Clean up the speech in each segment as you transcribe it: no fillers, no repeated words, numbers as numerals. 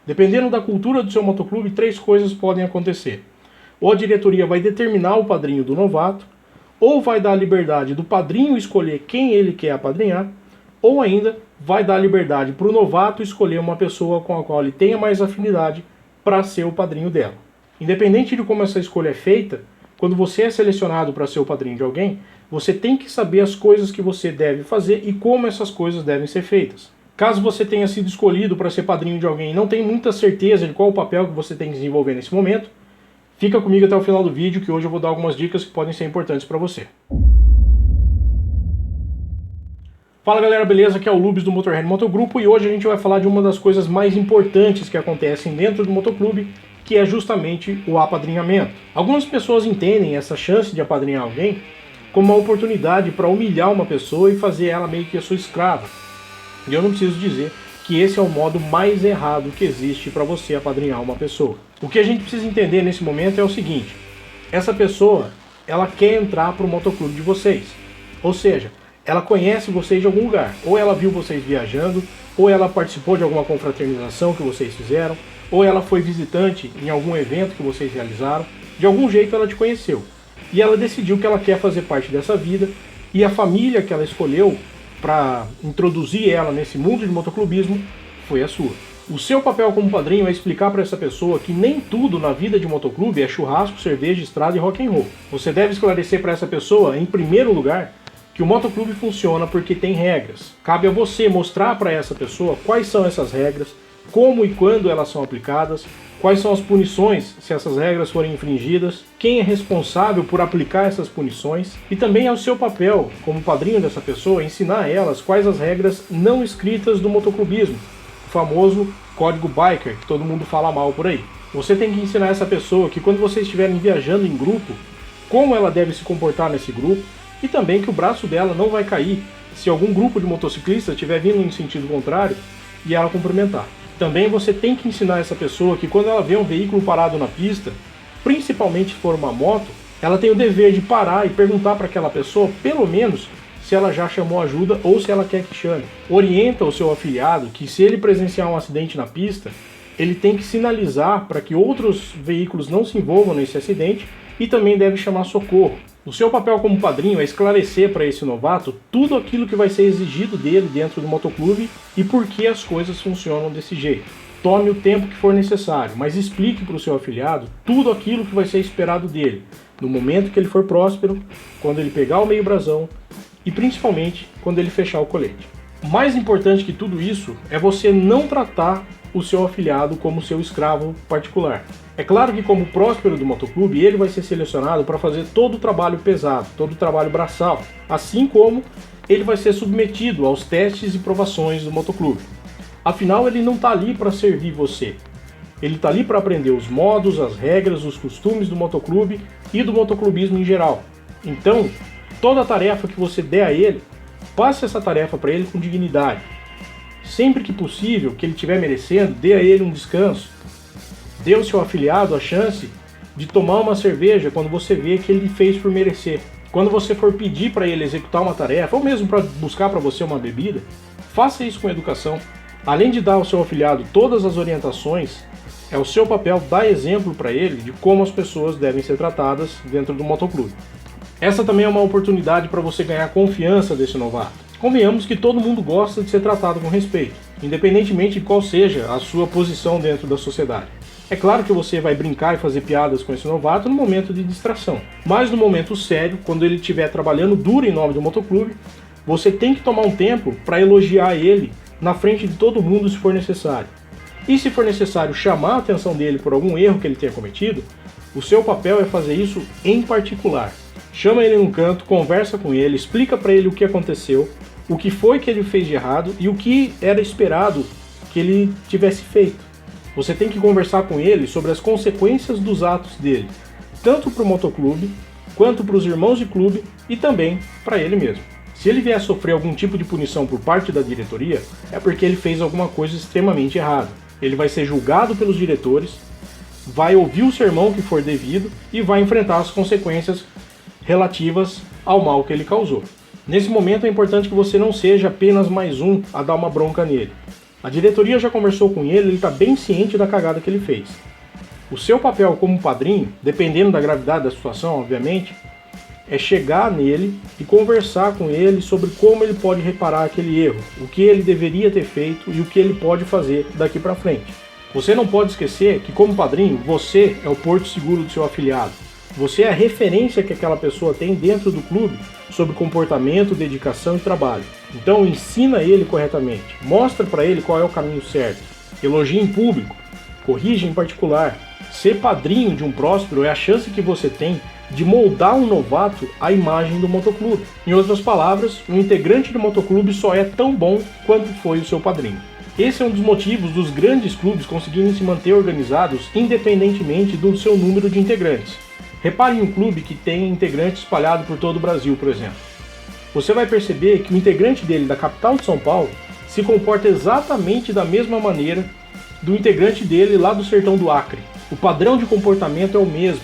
Dependendo da cultura do seu motoclube, 3 coisas podem acontecer. Ou a diretoria vai determinar o padrinho do novato, ou vai dar a liberdade do padrinho escolher quem ele quer apadrinhar, ou ainda vai dar a liberdade para o novato escolher uma pessoa com a qual ele tenha mais afinidade para ser o padrinho dela. Independente de como essa escolha é feita, quando você é selecionado para ser o padrinho de alguém, você tem que saber as coisas que você deve fazer e como essas coisas devem ser feitas. Caso você tenha sido escolhido para ser padrinho de alguém e não tenha muita certeza de qual o papel que você tem que desenvolver nesse momento, fica comigo até o final do vídeo que hoje eu vou dar algumas dicas que podem ser importantes para você. Fala galera, beleza? Aqui é o Lubes do Motorhead Motogrupo e hoje a gente vai falar de uma das coisas mais importantes que acontecem dentro do motoclube, que é justamente o apadrinhamento. Algumas pessoas entendem essa chance de apadrinhar alguém como uma oportunidade para humilhar uma pessoa e fazer ela meio que a sua escrava. E eu não preciso dizer que esse é o modo mais errado que existe para você apadrinhar uma pessoa. O que a gente precisa entender nesse momento é o seguinte: essa pessoa, ela quer entrar para o motoclube de vocês. Ou seja, ela conhece vocês de algum lugar. Ou ela viu vocês viajando, ou ela participou de alguma confraternização que vocês fizeram, ou ela foi visitante em algum evento que vocês realizaram. De algum jeito ela te conheceu. E ela decidiu que ela quer fazer parte dessa vida, e a família que ela escolheu para introduzir ela nesse mundo de motoclubismo foi a sua. O seu papel como padrinho é explicar para essa pessoa que nem tudo na vida de motoclube é churrasco, cerveja, estrada e rock and roll. Você deve esclarecer para essa pessoa, em primeiro lugar, que o motoclube funciona porque tem regras. Cabe a você mostrar para essa pessoa quais são essas regras, como e quando elas são aplicadas, quais são as punições se essas regras forem infringidas, quem é responsável por aplicar essas punições, e também é o seu papel, como padrinho dessa pessoa, ensinar a elas quais as regras não escritas do motoclubismo, o famoso código biker, que todo mundo fala mal por aí. Você tem que ensinar essa pessoa que quando vocês estiverem viajando em grupo, como ela deve se comportar nesse grupo, e também que o braço dela não vai cair se algum grupo de motociclistas estiver vindo em sentido contrário e ela cumprimentar. Também você tem que ensinar essa pessoa que quando ela vê um veículo parado na pista, principalmente se for uma moto, ela tem o dever de parar e perguntar para aquela pessoa, pelo menos, se ela já chamou ajuda ou se ela quer que chame. Orienta o seu afiliado que se ele presenciar um acidente na pista, ele tem que sinalizar para que outros veículos não se envolvam nesse acidente e também deve chamar socorro. O seu papel como padrinho é esclarecer para esse novato tudo aquilo que vai ser exigido dele dentro do motoclube e por que as coisas funcionam desse jeito. Tome o tempo que for necessário, mas explique para o seu afiliado tudo aquilo que vai ser esperado dele, no momento que ele for próspero, quando ele pegar o meio brasão e principalmente quando ele fechar o colete. Mais importante que tudo isso é você não tratar o seu afiliado como seu escravo particular. É claro que como próspero do motoclube, ele vai ser selecionado para fazer todo o trabalho pesado, todo o trabalho braçal, assim como ele vai ser submetido aos testes e provações do motoclube. Afinal, ele não está ali para servir você. Ele está ali para aprender os modos, as regras, os costumes do motoclube e do motoclubismo em geral. Então, toda tarefa que você der a ele, passe essa tarefa para ele com dignidade. Sempre que possível, que ele estiver merecendo, dê a ele um descanso. Dê ao seu afiliado a chance de tomar uma cerveja quando você vê que ele fez por merecer. Quando você for pedir para ele executar uma tarefa, ou mesmo para buscar para você uma bebida, faça isso com educação. Além de dar ao seu afiliado todas as orientações, é o seu papel dar exemplo para ele de como as pessoas devem ser tratadas dentro do motoclube. Essa também é uma oportunidade para você ganhar confiança desse novato. Convenhamos que todo mundo gosta de ser tratado com respeito, independentemente de qual seja a sua posição dentro da sociedade. É claro que você vai brincar e fazer piadas com esse novato no momento de distração, mas no momento sério, quando ele estiver trabalhando duro em nome do motoclube, você tem que tomar um tempo para elogiar ele na frente de todo mundo se for necessário. E se for necessário chamar a atenção dele por algum erro que ele tenha cometido, o seu papel é fazer isso em particular. Chama ele num canto, conversa com ele, explica para ele o que aconteceu, o que foi que ele fez de errado e o que era esperado que ele tivesse feito. Você tem que conversar com ele sobre as consequências dos atos dele, tanto para o motoclube, quanto para os irmãos de clube e também para ele mesmo. Se ele vier a sofrer algum tipo de punição por parte da diretoria, é porque ele fez alguma coisa extremamente errada. Ele vai ser julgado pelos diretores, vai ouvir o sermão que for devido e vai enfrentar as consequências relativas ao mal que ele causou. Nesse momento é importante que você não seja apenas mais um a dar uma bronca nele. A diretoria já conversou com ele está bem ciente da cagada que ele fez. O seu papel como padrinho, dependendo da gravidade da situação, obviamente, é chegar nele e conversar com ele sobre como ele pode reparar aquele erro, o que ele deveria ter feito e o que ele pode fazer daqui para frente. Você não pode esquecer que, como padrinho, você é o porto seguro do seu afiliado. Você é a referência que aquela pessoa tem dentro do clube sobre comportamento, dedicação e trabalho. Então ensina ele corretamente, mostra para ele qual é o caminho certo, elogia em público, corrige em particular. Ser padrinho de um próspero é a chance que você tem de moldar um novato à imagem do motoclube. Em outras palavras, um integrante do motoclube só é tão bom quanto foi o seu padrinho. Esse é um dos motivos dos grandes clubes conseguirem se manter organizados independentemente do seu número de integrantes. Repare em um clube que tem integrantes espalhados por todo o Brasil, por exemplo. Você vai perceber que o integrante dele da capital de São Paulo se comporta exatamente da mesma maneira do integrante dele lá do sertão do Acre. O padrão de comportamento é o mesmo.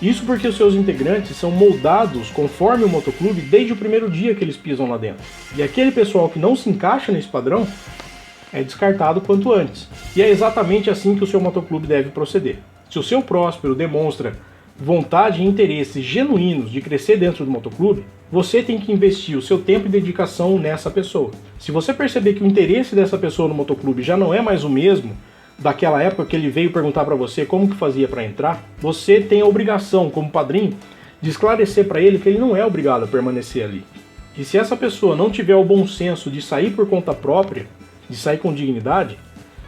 Isso porque os seus integrantes são moldados conforme o motoclube desde o primeiro dia que eles pisam lá dentro. E aquele pessoal que não se encaixa nesse padrão é descartado quanto antes. E é exatamente assim que o seu motoclube deve proceder. Se o seu próspero demonstra vontade e interesses genuínos de crescer dentro do motoclube, você tem que investir o seu tempo e dedicação nessa pessoa. Se você perceber que o interesse dessa pessoa no motoclube já não é mais o mesmo daquela época que ele veio perguntar para você como que fazia para entrar, você tem a obrigação, como padrinho, de esclarecer para ele que ele não é obrigado a permanecer ali. E se essa pessoa não tiver o bom senso de sair por conta própria, de sair com dignidade,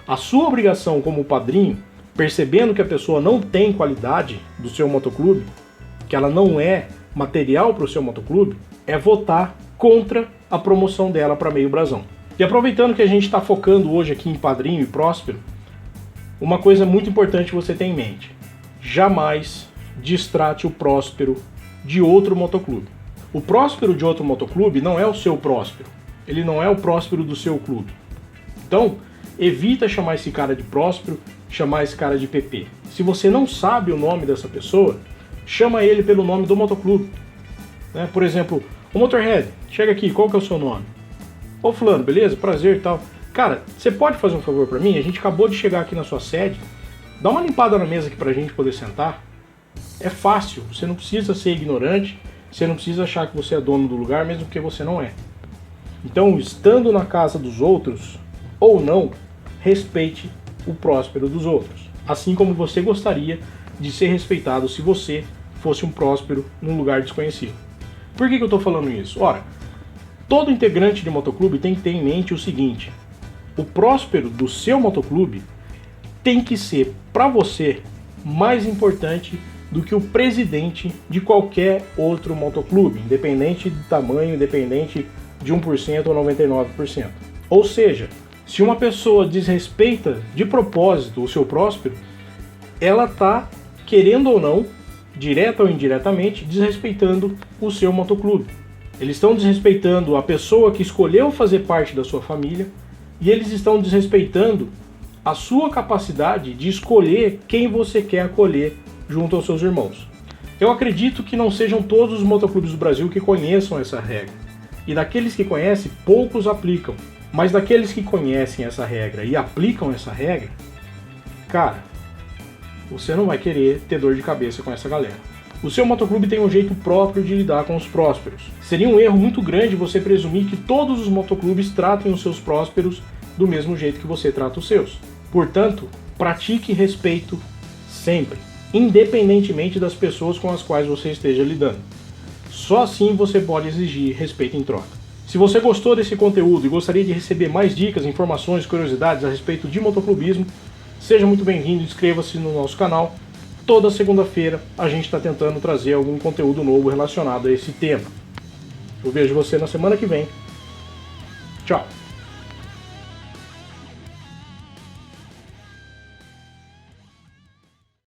a sua obrigação como padrinho, percebendo que a pessoa não tem qualidade do seu motoclube, que ela não é material para o seu motoclube, é votar contra a promoção dela para meio brasão. E aproveitando que a gente está focando hoje aqui em padrinho e próspero, uma coisa muito importante você ter em mente: jamais distrate o próspero de outro motoclube. O próspero de outro motoclube não é o seu próspero, ele não é o próspero do seu clube. Então, evita chamar esse cara de próspero, chamar esse cara de PP. Se você não sabe o nome dessa pessoa, chama ele pelo nome do motoclube. Por exemplo, o Motorhead, chega aqui, qual que é o seu nome? Ô fulano, beleza? Prazer e tal. Cara, você pode fazer um favor pra mim? A gente acabou de chegar aqui na sua sede. Dá uma limpada na mesa aqui pra gente poder sentar. É fácil, você não precisa ser ignorante, você não precisa achar que você é dono do lugar, mesmo que você não é. Então, estando na casa dos outros, ou não, respeite o próspero dos outros. Assim como você gostaria de ser respeitado se você fosse um próspero num lugar desconhecido. Por que eu estou falando isso? Ora, todo integrante de motoclube tem que ter em mente o seguinte: o próspero do seu motoclube tem que ser, para você, mais importante do que o presidente de qualquer outro motoclube, independente do tamanho, independente de 1% ou 99%. Ou seja, se uma pessoa desrespeita de propósito o seu próspero, ela está, querendo ou não, direta ou indiretamente, desrespeitando o seu motoclube. Eles estão desrespeitando a pessoa que escolheu fazer parte da sua família e eles estão desrespeitando a sua capacidade de escolher quem você quer acolher junto aos seus irmãos. Eu acredito que não sejam todos os motoclubes do Brasil que conheçam essa regra. E daqueles que conhecem, poucos aplicam. Mas daqueles que conhecem essa regra e aplicam essa regra, cara, você não vai querer ter dor de cabeça com essa galera. O seu motoclube tem um jeito próprio de lidar com os prósperos. Seria um erro muito grande você presumir que todos os motoclubes tratem os seus prósperos do mesmo jeito que você trata os seus. Portanto, pratique respeito sempre, independentemente das pessoas com as quais você esteja lidando. Só assim você pode exigir respeito em troca. Se você gostou desse conteúdo e gostaria de receber mais dicas, informações, curiosidades a respeito de motoclubismo, seja muito bem-vindo e inscreva-se no nosso canal. Toda segunda-feira a gente está tentando trazer algum conteúdo novo relacionado a esse tema. Eu vejo você na semana que vem. Tchau!